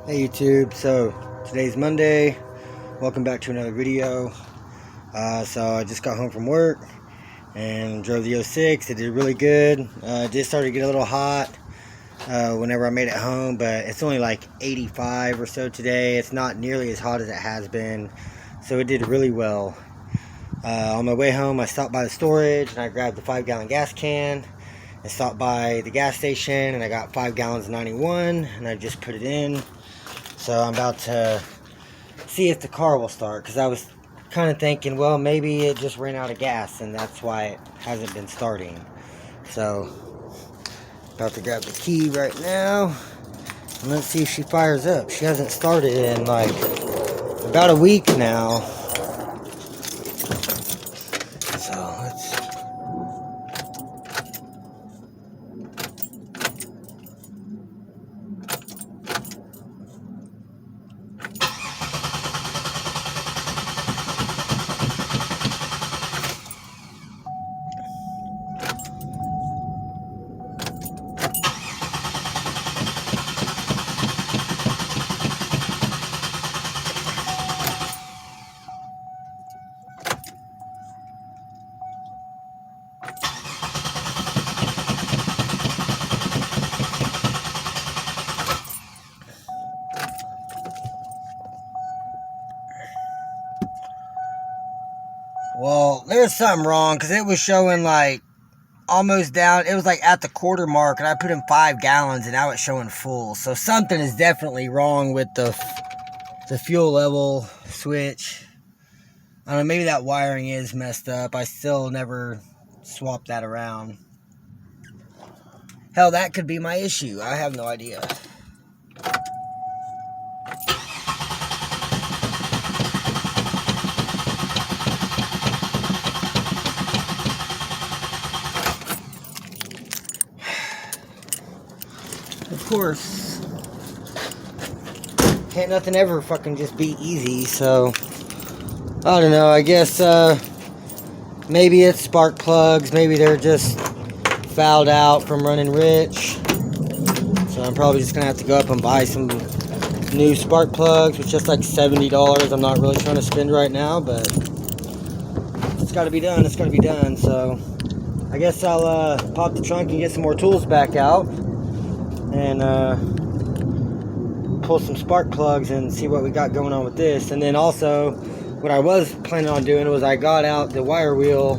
Hey YouTube, so today's Monday. Welcome back to another video. So I just got home from work and drove the 06. It did really good. It did start to get a little hot whenever I made it home, but it's only like 85 or so today. It's not nearly as hot as it has been, so it did really well. On my way home, I stopped by the storage and I grabbed the 5-gallon gas can. I stopped by the gas station and I got 5 gallons of 91 and I just put it in. So I'm about to see if the car will start, because I was kind of thinking, well, maybe it just ran out of gas and that's why it hasn't been starting. So about to grab the key right now and let's see if she fires up. She hasn't started in like about a week now. So let's... Well, there's something wrong, because it was showing like almost down. It was like at the quarter mark and I put in 5 gallons and now it's showing full. So something is definitely wrong with the fuel level switch. I don't know, maybe that wiring is messed up. I still never swapped that around. Hell, that could be my issue. I have no idea. Of course, can't nothing ever fucking just be easy, so I don't know. I guess maybe it's spark plugs, maybe they're just fouled out from running rich. So I'm probably just gonna have to go up and buy some new spark plugs, which is just like $70. I'm not really trying to spend right now, but it's gotta be done. It's gotta be done. So I guess I'll pop the trunk and get some more tools back out and pull some spark plugs and see what we got going on with this. And then also, what I was planning on doing was I got out the wire wheel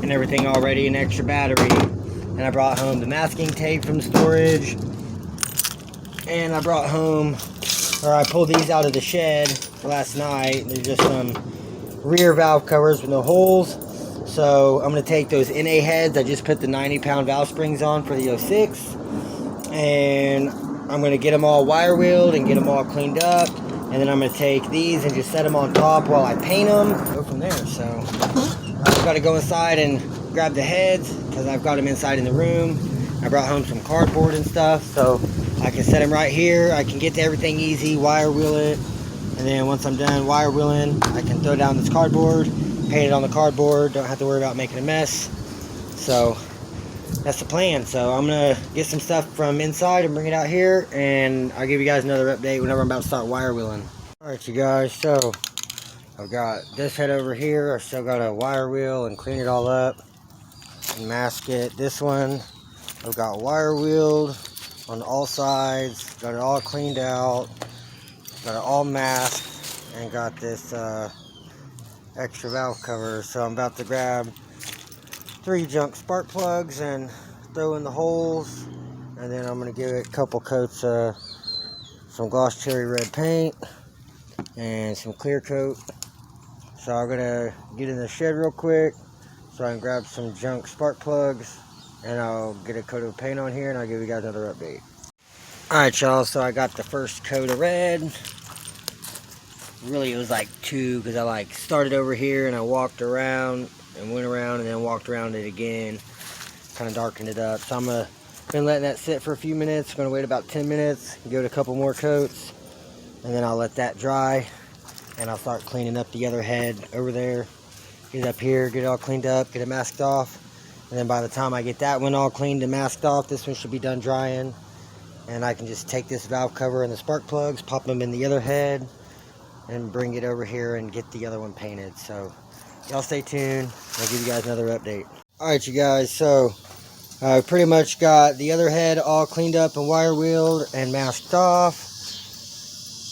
and everything already, an extra battery, and I brought home the masking tape from storage, and I brought home, or I pulled these out of the shed last night. They're just some rear valve covers with no holes. So I'm going to take those NA heads. I just put the 90-pound valve springs on for the 06, and I'm going to get them all wire wheeled and get them all cleaned up, and then I'm going to take these and just set them on top while I paint them. Go from there. So I've got to go inside and grab the heads because I've got them inside in the room. I brought home some cardboard and stuff, so I can set them right here. I can get to everything easy, wire wheel it, and then once I'm done wire wheeling, I can throw down this cardboard, paint it on the cardboard, don't have to worry about making a mess. So that's the plan. So I'm gonna get some stuff from inside and bring it out here, and I'll give you guys another update whenever I'm about to start wire wheeling. Alright you guys, so I've got this head over here. I still got to wire wheel and clean it all up and mask it. This one I've got wire wheeled on all sides, got it all cleaned out, got it all masked, and got this extra valve cover. So I'm about to grab 3 junk spark plugs and throw in the holes, and then I'm going to give it a couple coats of some gloss cherry red paint and some clear coat. So I'm going to get in the shed real quick so I can grab some junk spark plugs, and I'll get a coat of paint on here and I'll give you guys another update. Alright y'all, so I got the first coat of red. Really it was like 2, because I like started over here and I walked around and went around and then walked around it again, kind of darkened it up. So I'm been letting that sit for a few minutes. I'm gonna wait about 10 minutes, give it a couple more coats, and then I'll let that dry, and I'll start cleaning up the other head over there. Get it up here, get it all cleaned up, get it masked off, and then by the time I get that one all cleaned and masked off, this one should be done drying. and I can just take this valve cover and the spark plugs, pop them in the other head, and bring it over here and get the other one painted. So y'all stay tuned. I'll give you guys another update. Alright, you guys, so I pretty much got the other head all cleaned up and wire wheeled and masked off.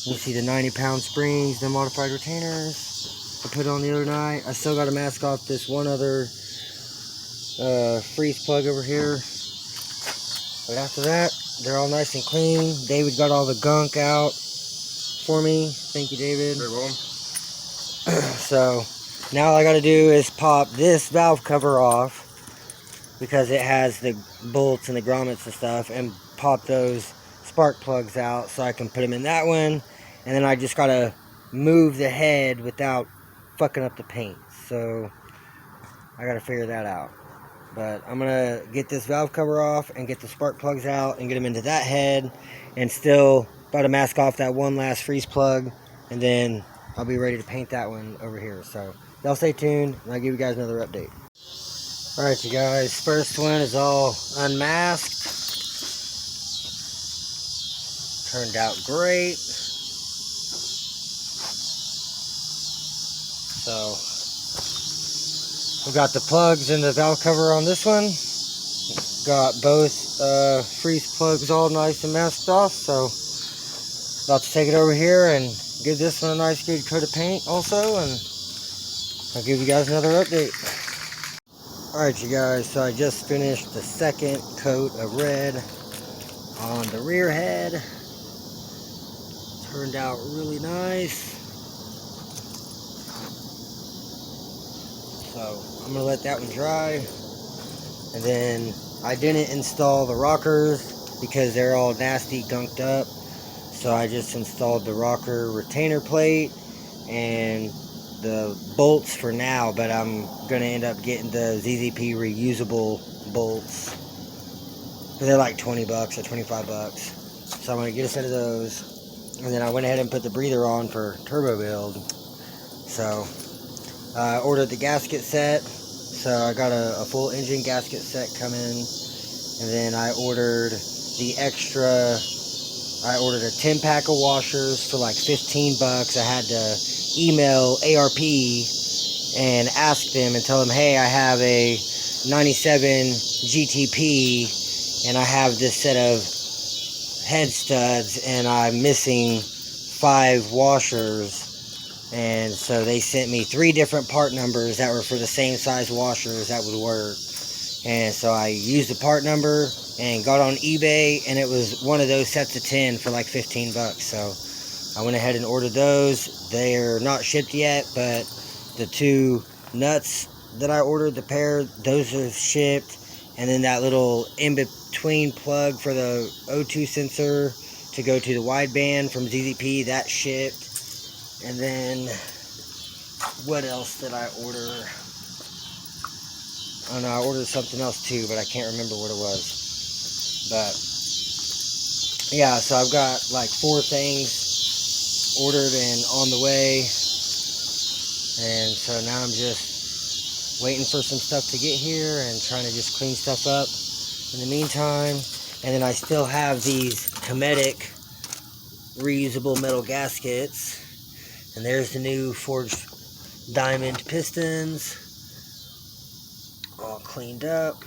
You see the 90-pound springs, the modified retainers I put on the other night. I still got to mask off this one other freeze plug over here. But after that, they're all nice and clean. David got all the gunk out for me. Thank you, David. Very well. So now all I got to do is pop this valve cover off, because it has the bolts and the grommets and stuff, and pop those spark plugs out so I can put them in that one. And then I just got to move the head without fucking up the paint. So I got to figure that out. But I'm going to get this valve cover off and get the spark plugs out and get them into that head. And still got to mask off that one last freeze plug. And then I'll be ready to paint that one over here. So y'all stay tuned and I'll give you guys another update. Alright, you guys, first one is all unmasked. Turned out great. So we got the plugs and the valve cover on this one. Got both freeze plugs all nice and masked off. So about to take it over here and give this one a nice good coat of paint also, and I'll give you guys another update. Alright, you guys, so I just finished the second coat of red on the rear head. Turned out really nice. So I'm going to let that one dry. And then I didn't install the rockers because they're all nasty, gunked up. So I just installed the rocker retainer plate and the bolts for now, but I'm going to end up getting the ZZP reusable bolts. They're like 20 bucks or 25 bucks. So I'm going to get a set of those. And then I went ahead and put the breather on for turbo build. So I ordered the gasket set. So I got a full engine gasket set coming. And then I ordered the extra, I ordered a 10 pack of washers for like 15 bucks. I had to email ARP and ask them and tell them, hey, I have a 97 GTP and I have this set of head studs and I'm missing 5 washers. And so they sent me 3 different part numbers that were for the same size washers that would work. And so I used the part number and got on eBay, and it was one of those sets of 10 for like 15 bucks. So I went ahead and ordered those. They're not shipped yet, but the 2 nuts that I ordered, the pair, those are shipped. And then that little in-between plug for the O2 sensor to go to the wideband from ZZP, that shipped. And then what else did I order? Oh no, I ordered something else too, but I can't remember what it was. But yeah, so I've got like 4 things ordered and on the way. And so now I'm just waiting for some stuff to get here and trying to just clean stuff up in the meantime. And then I still have these Cometic reusable metal gaskets. And there's the new forged diamond pistons, all cleaned up.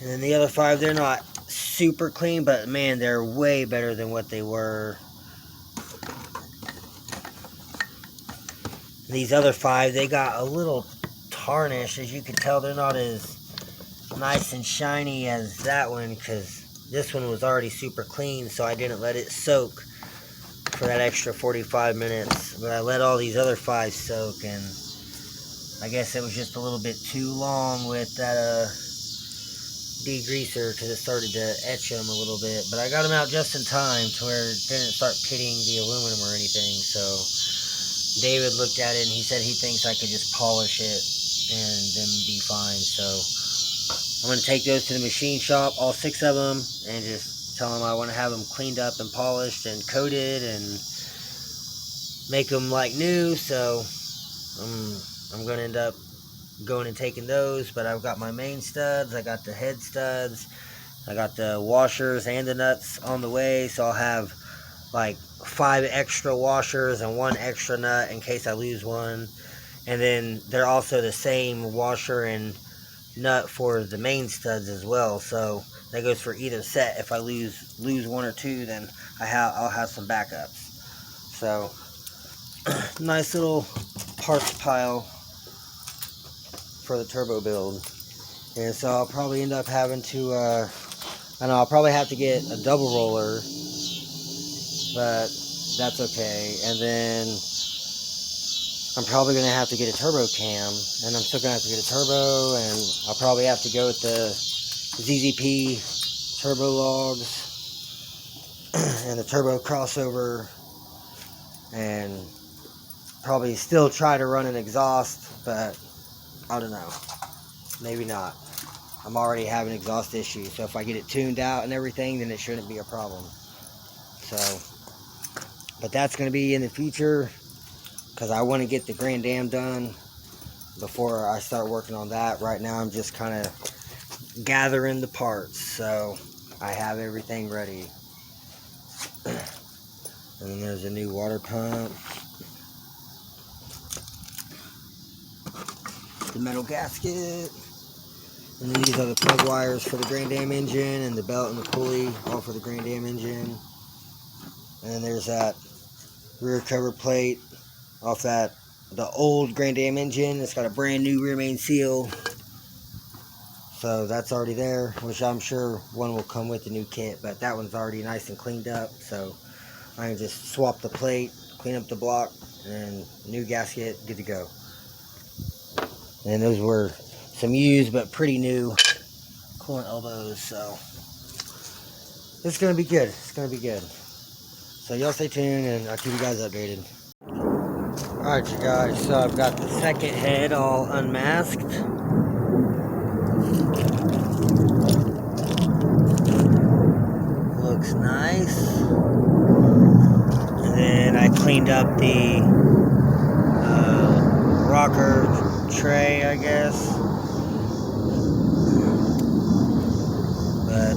And then the other 5, they're not super clean, but man, they're way better than what they were. These other 5, they got a little tarnish. As you can tell, they're not as nice and shiny as that one, because this one was already super clean, so I didn't let it soak for that extra 45 minutes. But I let all these other 5 soak, and I guess it was just a little bit too long with that degreaser, because it started to etch them a little bit. But I got them out just in time to where it didn't start pitting the aluminum or anything. So David looked at it and he said he thinks I could just polish it and then be fine. So I'm going to take those to the machine shop, all 6 of them, and just tell them I want to have them cleaned up and polished and coated and make them like new. So I'm going to end up going and taking those. But I've got my main studs, I got the head studs, I got the washers and the nuts on the way, so I'll have like 5 extra washers and 1 extra nut in case I lose one. And then they're also the same washer and nut for the main studs as well, so that goes for either set. If I lose 1 or 2, then I'll have some backups. So nice little parts pile for the turbo build. And so I'll probably end up having to I know I'll probably have to get a double roller, but that's okay. And then I'm probably going to have to get a turbo cam, and I'm still going to have to get a turbo, and I'll probably have to go with the ZZP turbo logs and the turbo crossover, and probably still try to run an exhaust, but I don't know, maybe not. I'm already having exhaust issues, so if I get it tuned out and everything, then it shouldn't be a problem. So, but that's going to be in the future, because I want to get the Grand Dam done before I start working on that. Right now I'm just kind of gathering the parts, so I have everything ready. And then there's a new water pump, the metal gasket, and then these are the plug wires for the Grand Dam engine, and the belt and the pulley, all for the Grand Dam engine. And then there's that rear cover plate off the old Grand Dam engine. It's got a brand new rear main seal, so that's already there, which I'm sure one will come with the new kit, but that one's already nice and cleaned up, so I can just swap the plate, clean up the block, and new gasket, good to go. And those were some used but pretty new coolant elbows, so it's gonna be good. It's gonna be good. So y'all stay tuned, and I'll keep you guys updated. Alright, you guys, so I've got the second head all unmasked. Looks nice. And then I cleaned up the rocker tray, I guess. But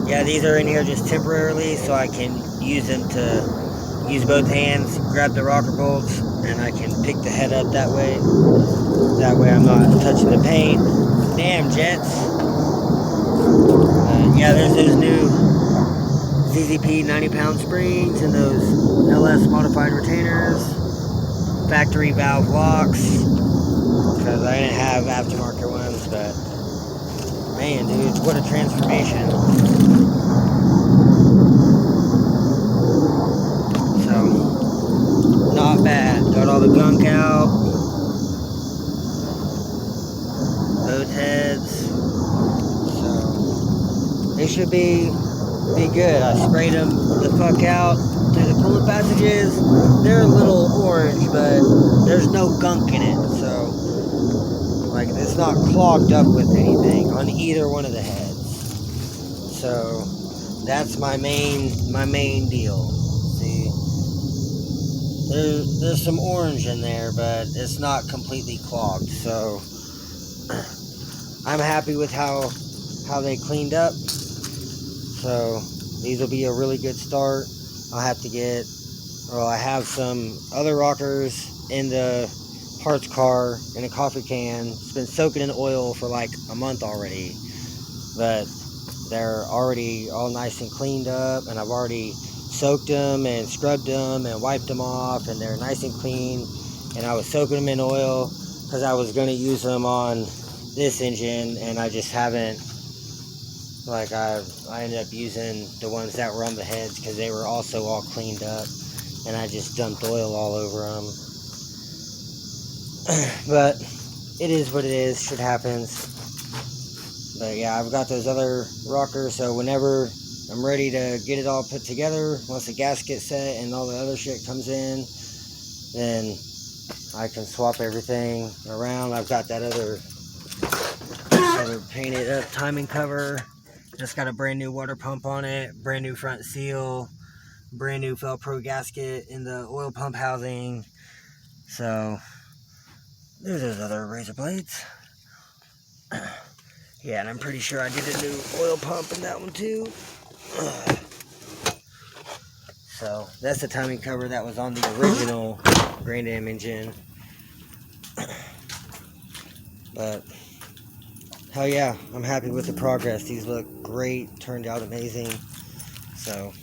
yeah, these are in here just temporarily, so I can use them to use both hands, grab the rocker bolts, and I can pick the head up that way. That way I'm not touching the paint. Damn, jets. Yeah, there's those new ZZP 90-pound springs and those LS modified retainers. Factory valve locks, because I didn't have aftermarket ones, but man, dude, what a transformation. So, not bad. Got all the gunk out. Both heads. So, they should be good. I sprayed them the fuck out through the coolant passages. They're a little orange, but there's no gunk in it, so like it's not clogged up with anything on either one of the heads. So that's my main deal. See, there's some orange in there, but it's not completely clogged. So I'm happy with how they cleaned up. So these will be a really good start. I have some other rockers in the parts car in a coffee can. It's been soaking in oil for like a month already, but they're already all nice and cleaned up, and I've already soaked them and scrubbed them and wiped them off, and they're nice and clean. And I was soaking them in oil because I was going to use them on this engine, and I just haven't. Like I ended up using the ones that were on the heads because they were also all cleaned up, and I just dumped oil all over them. But it is what it is. Shit happens. But yeah, I've got those other rockers, so whenever I'm ready to get it all put together, once the gasket's set and all the other shit comes in, then I can swap everything around. I've got that other painted up timing cover. Just got a brand new water pump on it, brand new front seal, brand new Velcro gasket in the oil pump housing. So there's those other razor blades. Yeah, and I'm pretty sure I did a new oil pump in that one too. So that's the timing cover that was on the original Grand Am engine. But hell yeah, I'm happy with the progress. These look great, turned out amazing. So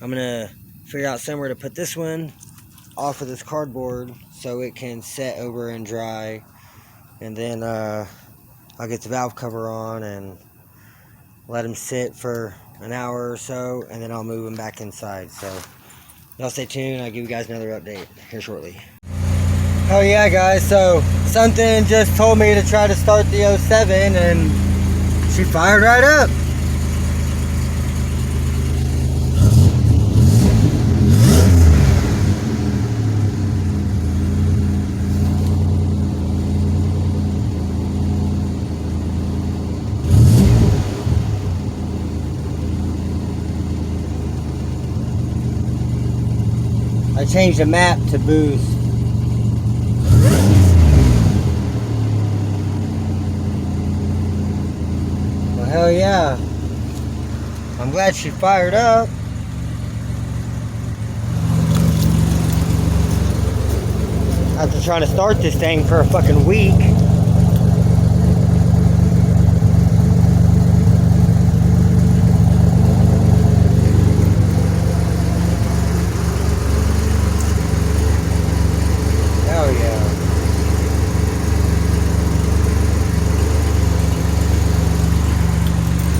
I'm gonna figure out somewhere to put this one off of this cardboard so it can set over and dry, and then I'll get the valve cover on and let them sit for an hour or so, and then I'll move them back inside. So y'all stay tuned. I'll give you guys another update here shortly. Oh yeah, guys, so something just told me to try to start the 07, and she fired right up. I changed the map to boost. Well, hell yeah. I'm glad she fired up. After trying to start this thing for a fucking week. Hell yeah.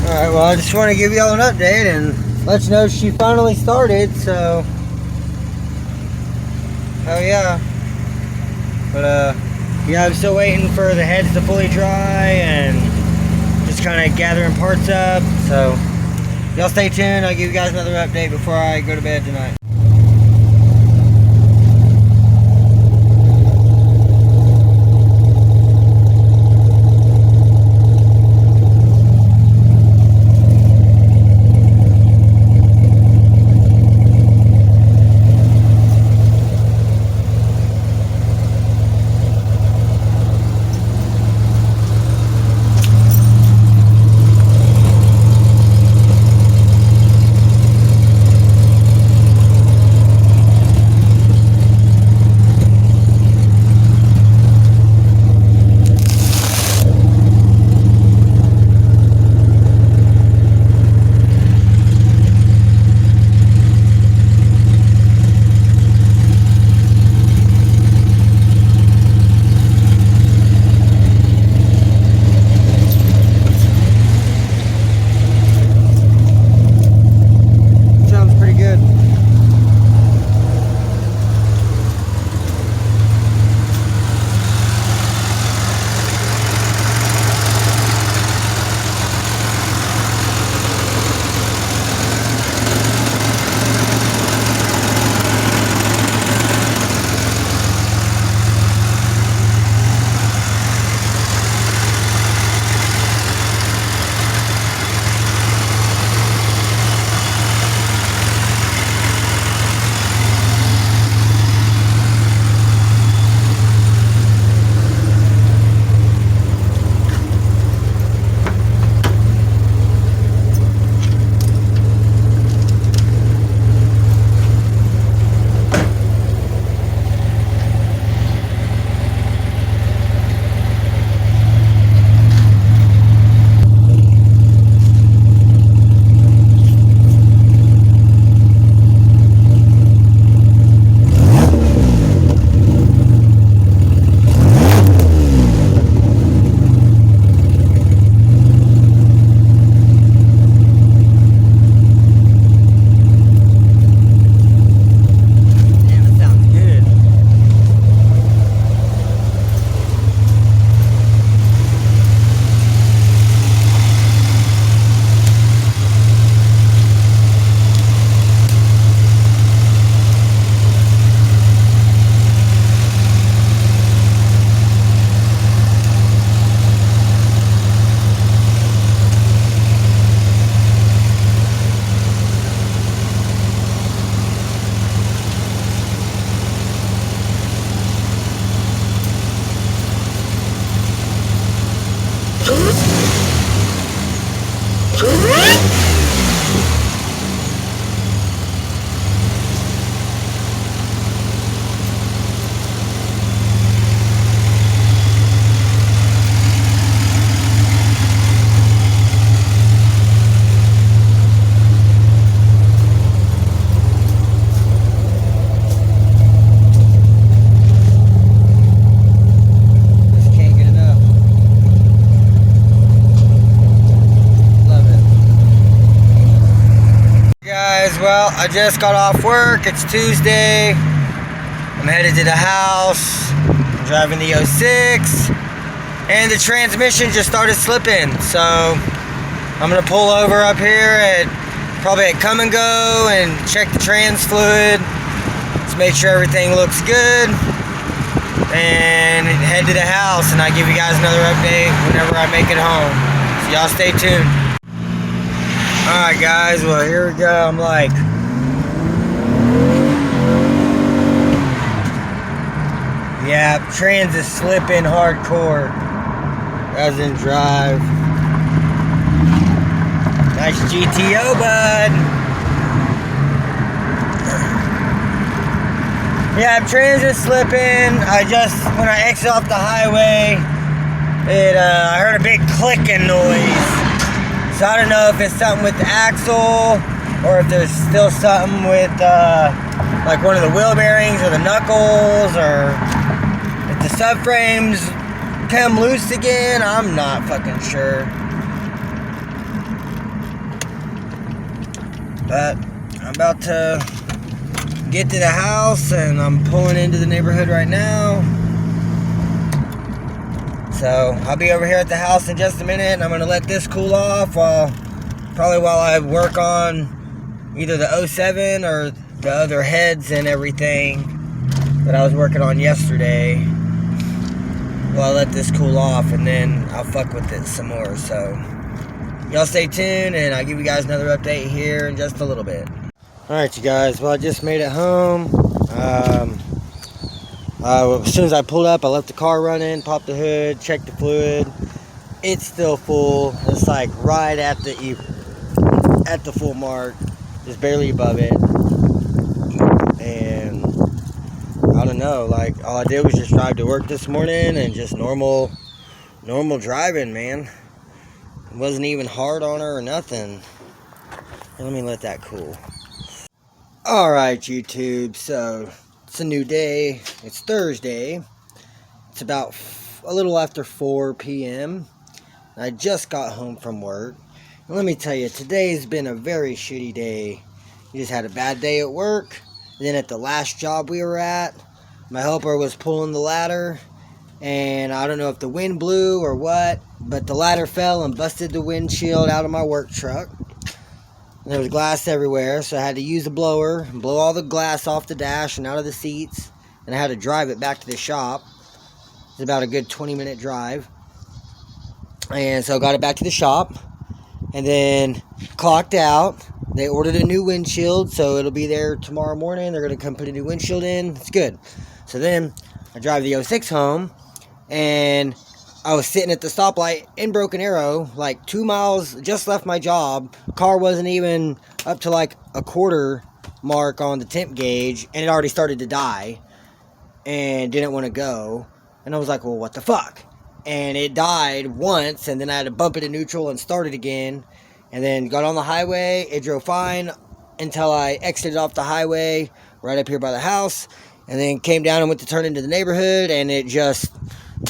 Alright, well, I just want to give y'all an update and let you know she finally started, so hell yeah. But yeah, I'm still waiting for the heads to fully dry and just kind of gathering parts up. So y'all stay tuned. I'll give you guys another update before I go to bed tonight. I just got off work. It's Tuesday. I'm headed to the house. I'm driving the 06. And the transmission just started slipping. So I'm going to pull over up here at probably at Come and Go and check the trans fluid. Let's make sure everything looks good. And head to the house, and I give you guys another update whenever I make it home. So y'all stay tuned. Alright guys, well here we go. I'm like, yeah, trans is slipping hardcore. Doesn't drive. Nice GTO, bud. Yeah, trans is slipping. When I exit off the highway, I heard a big clicking noise. So I don't know if it's something with the axle, or if there's still something with like one of the wheel bearings or the knuckles, or if the subframes come loose again. I'm not fucking sure. But I'm about to get to the house, and I'm pulling into the neighborhood right now. So I'll be over here at the house in just a minute, and I'm going to let this cool off probably while I work on either the 07 or the other heads and everything that I was working on yesterday. Well, I'll let this cool off, and then I'll fuck with it some more. So y'all stay tuned, and I'll give you guys another update here in just a little bit. Alright you guys, well I just made it home. As soon as I pulled up, I left the car running, popped the hood, checked the fluid. It's still full. It's like right at the full mark, just barely above it. And I don't know, like all I did was just drive to work this morning and just normal driving, man. It wasn't even hard on her or nothing. Let me let that cool. Alright YouTube, so it's a new day. It's Thursday. It's about a little after 4 p.m. I just got home from work. And let me tell you, today's been a very shitty day. We just had a bad day at work. Then at the last job we were at, my helper was pulling the ladder, and I don't know if the wind blew or what, but the ladder fell and busted the windshield out of my work truck. There was glass everywhere, so I had to use a blower and blow all the glass off the dash and out of the seats, and I had to drive it back to the shop. It's about a good 20-minute drive. And so I got it back to the shop, and then clocked out. They ordered a new windshield, so it'll be there tomorrow morning. They're going to come put a new windshield in. It's good. So then I drive the 06 home, and I was sitting at the stoplight in Broken Arrow, like 2 miles, just left my job. Car wasn't even up to like a quarter mark on the temp gauge, and it already started to die and didn't want to go. And I was like, well, what the fuck? And it died once, and then I had to bump it in neutral and start it again. And then got on the highway. It drove fine until I exited off the highway right up here by the house, and then came down and went to turn into the neighborhood, and it just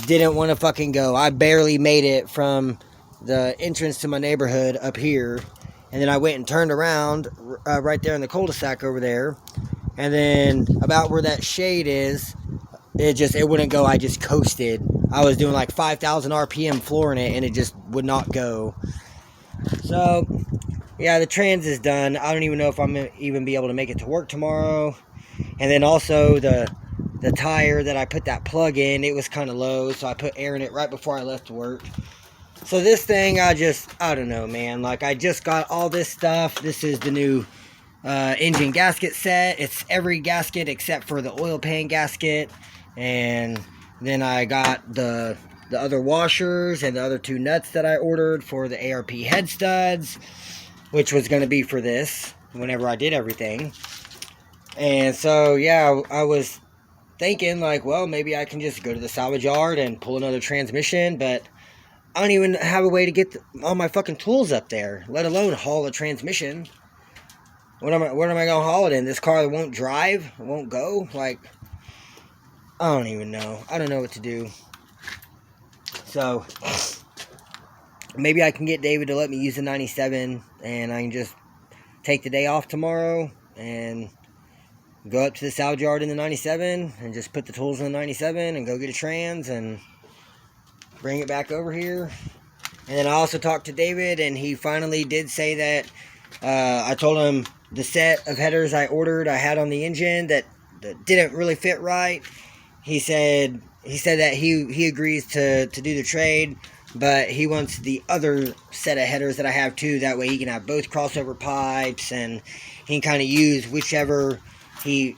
didn't want to fucking go. I barely made it from the entrance to my neighborhood up here, and then I went and turned around right there in the cul-de-sac over there, and then about where that shade is, it wouldn't go. I just coasted. I was doing like 5,000 RPM flooring it, and it just would not go. So yeah, the trans is done. I don't even know if I'm gonna even be able to make it to work tomorrow. And then also the tire that I put that plug in, it was kind of low, so I put air in it right before I left work. So this thing, I don't know, man. Like, I just got all this stuff. This is the new engine gasket set. It's every gasket except for the oil pan gasket. And then I got the other washers and the other 2 nuts that I ordered for the ARP head studs, which was going to be for this whenever I did everything. And so, yeah, I was thinking, like, well, maybe I can just go to the salvage yard and pull another transmission, but I don't even have a way to get all my fucking tools up there, let alone haul a transmission. Where am I going to haul it in? This car that won't drive? It won't go? Like, I don't even know. I don't know what to do. So, maybe I can get David to let me use the 97, and I can just take the day off tomorrow and go up to the salvage yard in the 97 and just put the tools in the 97 and go get a trans and bring it back over here. And then I also talked to David, and he finally did say that I told him the set of headers I ordered I had on the engine that didn't really fit right. He said that he agrees to do the trade, but he wants the other set of headers that I have too. That way he can have both crossover pipes, and he can kind of use whichever he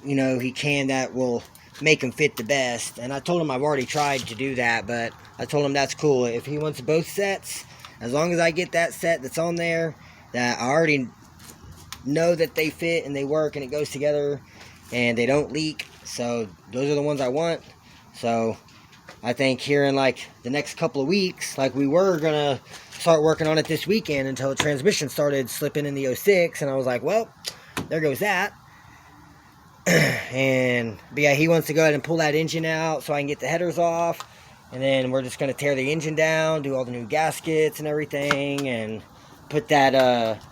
can that will make him fit the best. And I told him I've already tried to do that, but I told him that's cool. If he wants both sets, as long as I get that set that's on there, that I already know that they fit and they work and it goes together and they don't leak. So those are the ones I want. So I think here in like the next couple of weeks, like we were gonna start working on it this weekend until the transmission started slipping in the 06, and I was like, well, there goes that. But yeah, he wants to go ahead and pull that engine out so I can get the headers off, and then we're just going to tear the engine down, do all the new gaskets and everything, and put that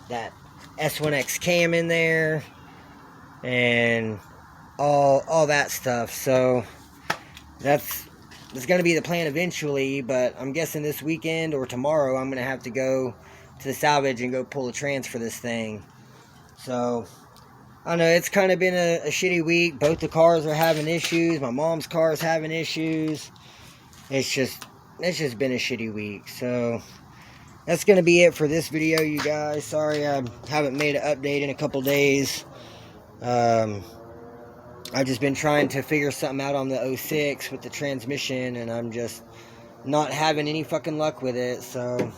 that S1X cam in there and all that stuff. So that's going to be the plan eventually, but I'm guessing this weekend or tomorrow I'm going to have to go to the salvage and go pull a trans for this thing. So I know it's kind of been a shitty week. Both the cars are having issues. My mom's car is having issues. It's just been a shitty week. So that's going to be it for this video, you guys. Sorry I haven't made an update in a couple days. I've just been trying to figure something out on the 06 with the transmission, and I'm just not having any fucking luck with it. So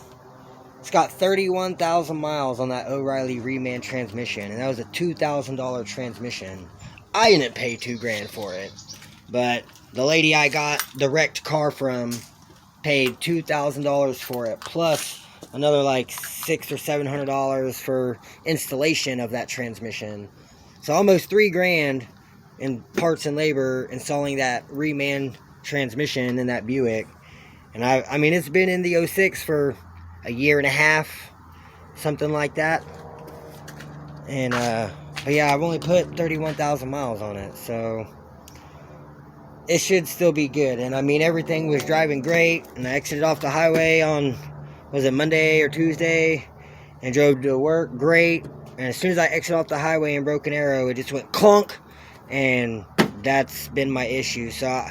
it's got 31,000 miles on that O'Reilly reman transmission, and that was a $2,000 transmission. I didn't pay $2,000 for it, but the lady I got the wrecked car from paid $2,000 for it, plus another like $600 or $700 for installation of that transmission. So almost $3,000 in parts and labor installing that reman transmission in that Buick. And I mean, it's been in the 06 for a year and a half, something like that. And but yeah, I've only put 31,000 miles on it, so it should still be good. And I mean, everything was driving great, and I exited off the highway on, was it Monday or Tuesday, and drove to work great. And as soon as I exited off the highway in Broken Arrow, it just went clunk, and that's been my issue. So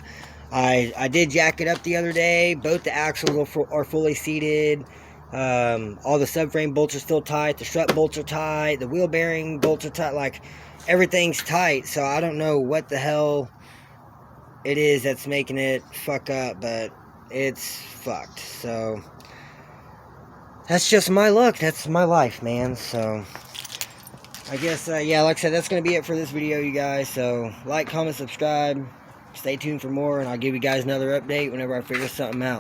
I did jack it up the other day. Both the axles are fully seated. All the subframe bolts are still tight. The strut bolts are tight. The wheel bearing bolts are tight. Like, everything's tight. So I don't know what the hell it is that's making it fuck up, but it's fucked. So that's just my luck. That's my life, man. So I guess, yeah, like I said, that's going to be it for this video, you guys. So like, comment, subscribe. Stay tuned for more, and I'll give you guys another update whenever I figure something out.